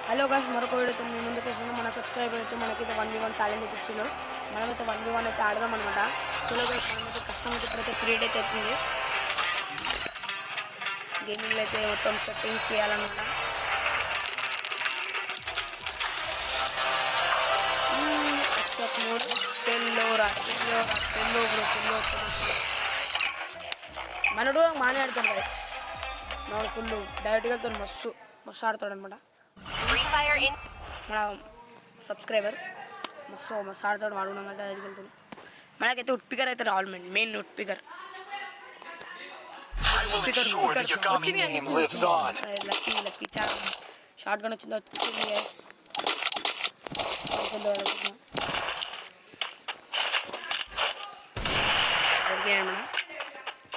Hello guys, మరొక వీడియోతో మీ ముందుకు వస్తుంది. మన సబ్స్క్రైబర్ అయితే మనకైతే 1v1 ఛాలెంజ్ అయితే ఇచ్చిండు. మనమైతే 1v1 అయితే ఆడదాం అనమాట. చలో గాయ్స్, మనమైతే కష్టం అయితే ఇప్పుడైతే క్రియేట్ అయితే అవుతుంది. గేమింగ్లో అయితే మొత్తం సెట్టింగ్స్ చేయాలన్నమాట. మనడు బాగానే ఆడతాడు గాయ్స్. మనడు ఫుల్ డైరెక్ట్గా వెళ్తాడు, మస్తు ఆడతాడు అనమాట. మన సబ్స్క్రైబర్ మస్తు ఆడతాడు, వాడుకున్నాం అంటే డైరెక్ట్గా వెళ్తాడు. మనకైతే ఉట్పికర్ అయితే రావాలి, మెయిన్ ఉట్పికర్. లక్కీ చాలా షార్ట్ గన్ వచ్చింది.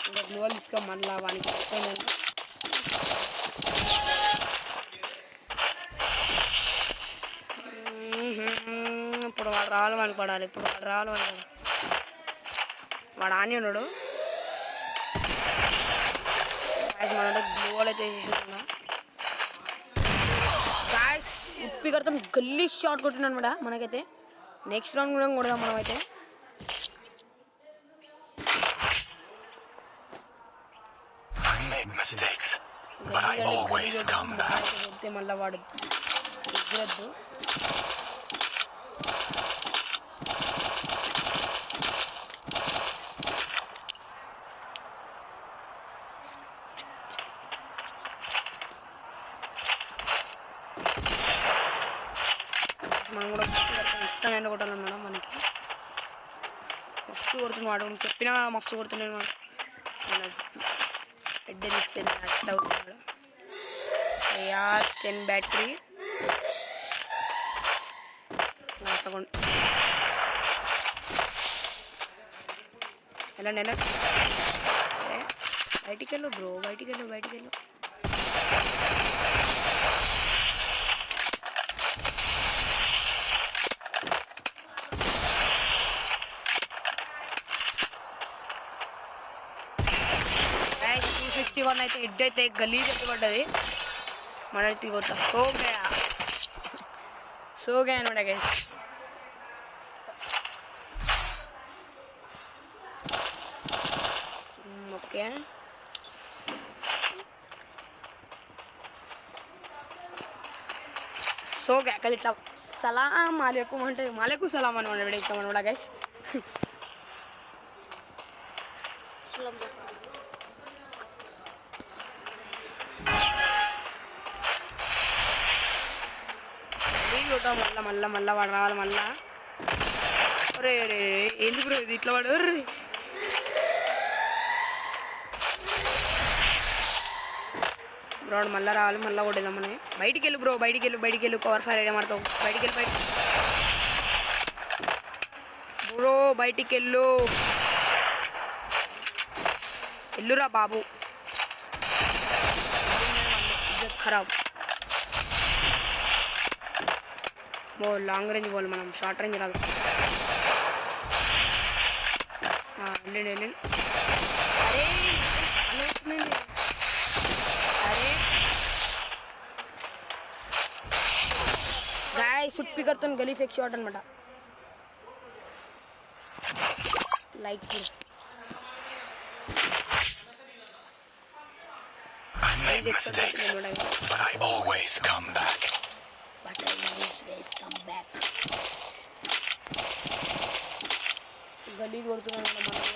ఇంకా గ్లోవల్ తీసుకో, మళ్ళీ వానికి ఇప్పుడు వాడు రావాలి మనకి పడాలి. ఇప్పుడు వాడు రావాలి మనకి వాడు ఆని ఉన్నాడు. మన గ్లోవల్ అయితే వేసేసుకున్నా. ఉప్పి కడతాం గల్లీ షాట్ కొట్టిన అనమాట. మనకైతే నెక్స్ట్ రౌండ్ కూడా కొడదాం మనమైతే. మళ్ళీ వాడు ఎగ్గరద్దు. మనం కూడా ఇష్టం ఎండ కొట్టాలన్నమాట. మనకి మస్తు కొడుతుంది వాడు, చెప్పినా మస్తు కొడుతున్నాను వాడు. మన హెడ్ తీసుకెళ్ళి అట్ అవుతున్నాడు. 10 బ్యాటరీ ఎలా బయటికి వెళ్ళు బ్రో, బయటికి వెళ్ళు. వన్ అయితే హెడ్ అయితే గలీజ్ అయితే పడ్డది. మన కొట్ట సోగా అనమాట గైస్. ఓకే, సోగా కదా ఇట్లా సలాం మాలేకుం అంటే మాలేకుం సలాం అని మనం ఇస్తాం అనమాట గైస్. మళ్ళా వాడు రావాలి మళ్ళా. ఒరే ఏంది బ్రో ఇది ఇట్లా వాడు. బ్రో మళ్ళీ రావాలి, మళ్ళీ కొట్టేద్దాం మనం. బయటికి వెళ్ళు బ్రో, బయటికి వెళ్ళు. కవర్ ఫైర్ ఐడియా మాడతావు. బయటికి బ్రో, బయటికి వెళ్ళురా బాబు. ఖరాబ్. లాంగ్ రేంజ్ పోవాలి మనం, షార్ట్ రేంజ్ రాదు. వెళ్ళండి. అరే గాయ్స్, సుప్పి కడుతాను గలీస్ ఎక్ షాట్ అనమాట. లైక్ గలీజ్ కొడుతున్నాను గలీజ్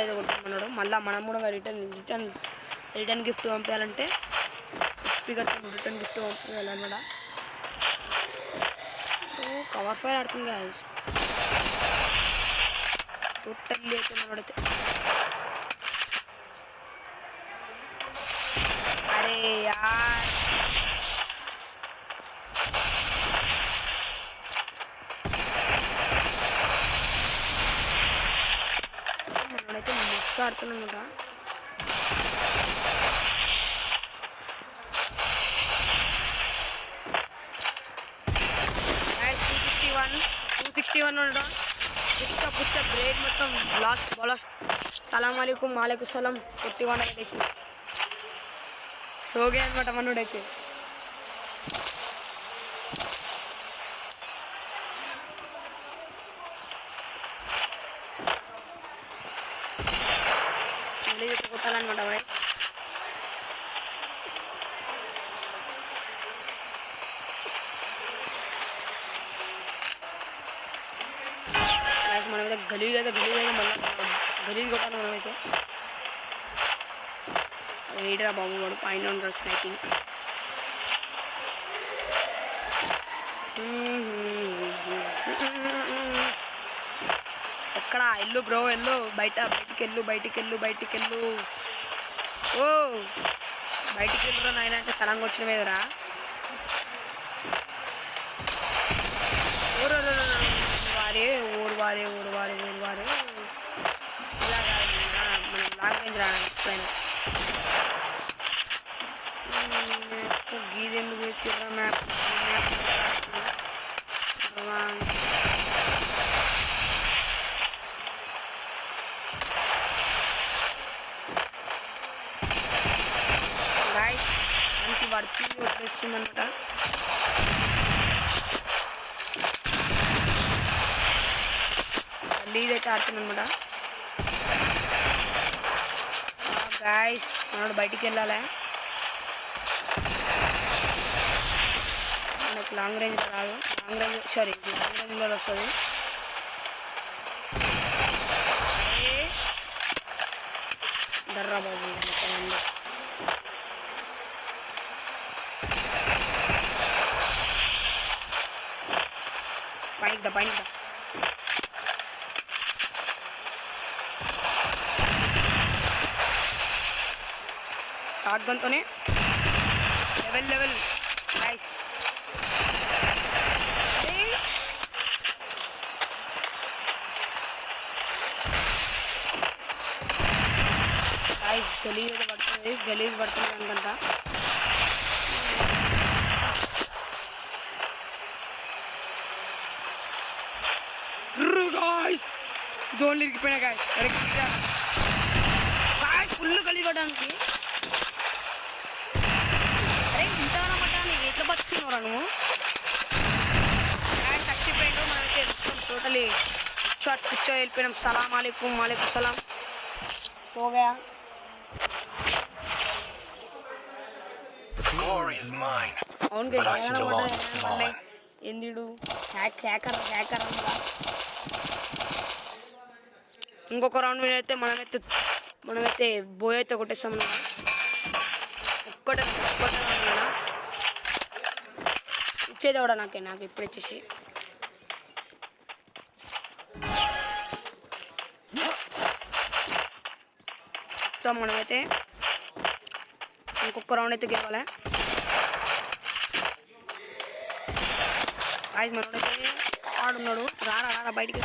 అయితే కొడుతున్నాడు. మళ్ళీ మనం కూడా రిటర్న్ గిఫ్ట్ పంపించాలంటే రిటర్న్ గిఫ్ట్ పంపించాలన్నమాట. కవర్ ఫైర్ ఆడుతుంది గాయ్స్. టోటల్లీ అయితే మనోడైతే అరే యార్ మనోడైతే మస్తు ఆడుతున్నానమాట. 61 ఉండడం పుచ్చ బ్రేక్ మొత్తం లాస్ట్ బాలర్ సలాం అలైకుం వాలేకుం సలాం 41 పెట్టేసిన షోగే అనమాట మనోడైతే. మళ్ళీ కొట్టాలన్నమాట మరి. మనమైతే గలీజ్ మళ్ళీ కొట్టాలి మనమైతే. వేడిరా బాబు వాడు పైన ఉంటాడు స్నైపింగ్. ఎక్కడ ఎల్లు బ్రో ఎల్లు బయటికి వెళ్ళు. ఓ బయటికి వెళ్ళురా నాయన అంటే సలంగా వచ్చిన మీదరా. ఊరు వారే ఇలా కాదు మనం లాంగ్ రేంజ్ రాను ఎప్పుడైనా. గీదెందుకు తెచ్చిర్రా మ్యాప్ గాయ్స్. మంచి వర్కింగ్ వచ్చేస్తుందన్నమాట. లీజ్ అయితే ఆడుతుందన్నమాట గాయ్స్. మనోడు బయటికి వెళ్ళాలి. మనకు లాంగ్ రేంజ్ రాదు. లాంగ్ రేంజ్లో వస్తుంది. దర్రా బాబు పైన షార్ట్ గన్తోనే లెవెల్ నైస్. గలీజ్ పడుతుంది అనుకుంటా. జోన్లు ఇరిగిపోయినా గాయస్. ఫుల్ గలీజ్ పడడానికి. అరే ఇంతనమాట ఎట్లా బతుకున్నారా నువ్వు? చచ్చిపోయాడు. మనమైతే టోటలీ షార్ట్ కూర్చో వెళ్ళిపోయినాం. సలాం అలైకుం వాలేకుం సలాం. పోగా అవును ఎందుడు హ్యాకర్ అన్నమాట. ఇంకొక రౌండ్ మీద అయితే మనమైతే బోయ్ అయితే కొట్టేస్తాం. ఒక్కటే ఇచ్చేది కూడా నాకు ఇప్పుడు ఇచ్చేసి. సో మనమైతే ఇంకొక రౌండ్ అయితే గెలవాలి. గాయ్స్ మనోడైతే ఆడున్నాడు. రారా బయటికి.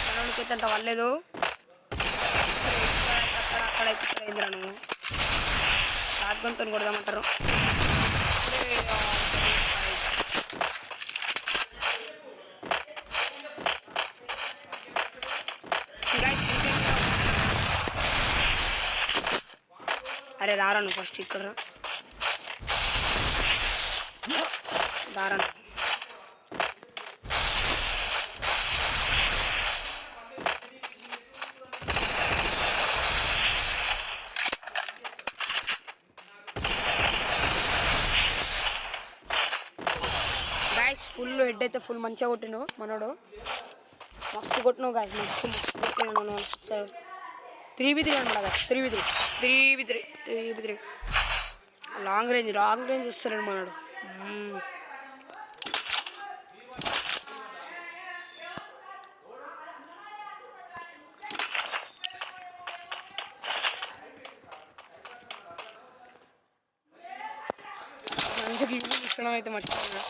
మనోడికైతే అంత వల్లేదు. అక్కడ ఇక్కడ నువ్వు షాట్గన్తో కొడదామంటారు. అరే రారా నువ్వు ఫస్ట్ ఇక్కడ రారా. గాయ్స్ ఫుల్ హెడ్ అయితే ఫుల్ మంచిగా కొట్టిను మనోడు. మస్తు కొట్టినావు గాయ్స్. మస్తు కొట్టినాను. 3v3 అనమాట. 3v3 లాంగ్ రేంజ్ వస్తున్నాడు మనోడు. మంచిగా ఇష్టం అయితే మర్చిపోయినా.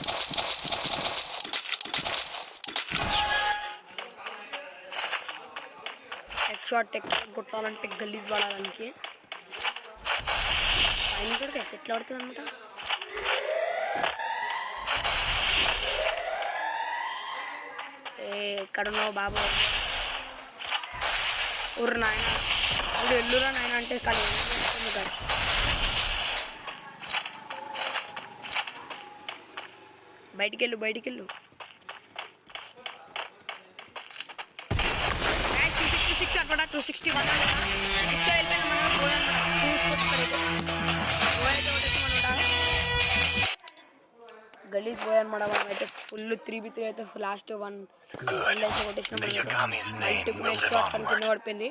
షార్ట్ కొట్టాలంటే గలీజ్ పడాడానికి పైన కూడా ఎట్లా పడుతుంది అనమాట. ఎక్కడున్నావు బాబు ఊరు నాయన ఇప్పుడు ఎల్లురా నాయన అంటే కానీ బయటికి వెళ్ళు 266 అనమాట 260 గలీజ్ పోయానమాట మనం అయితే ఫుల్ 3v3 అయితే లాస్ట్ 1 లైఫ్ కొట్టేసిన కింద పడిపోయింది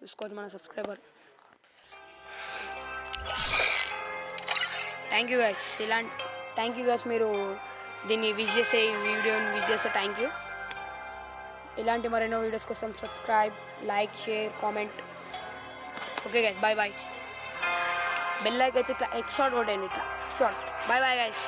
చూసుకోవచ్చు మన సబ్స్క్రైబర్ థ్యాంక్ యూ గైస్ మీరు దీన్ని విష్ చేసే ఈ వీడియోని విష్ చేస్తే థ్యాంక్ యూ ఇలాంటి మరెన్నో వీడియోస్ కోసం subscribe like share comment okay guys bye bell like అయితే ఇట్లా షార్ట్ కొట్టండి ఇట్లా షార్ట్ బాయ్ గైస్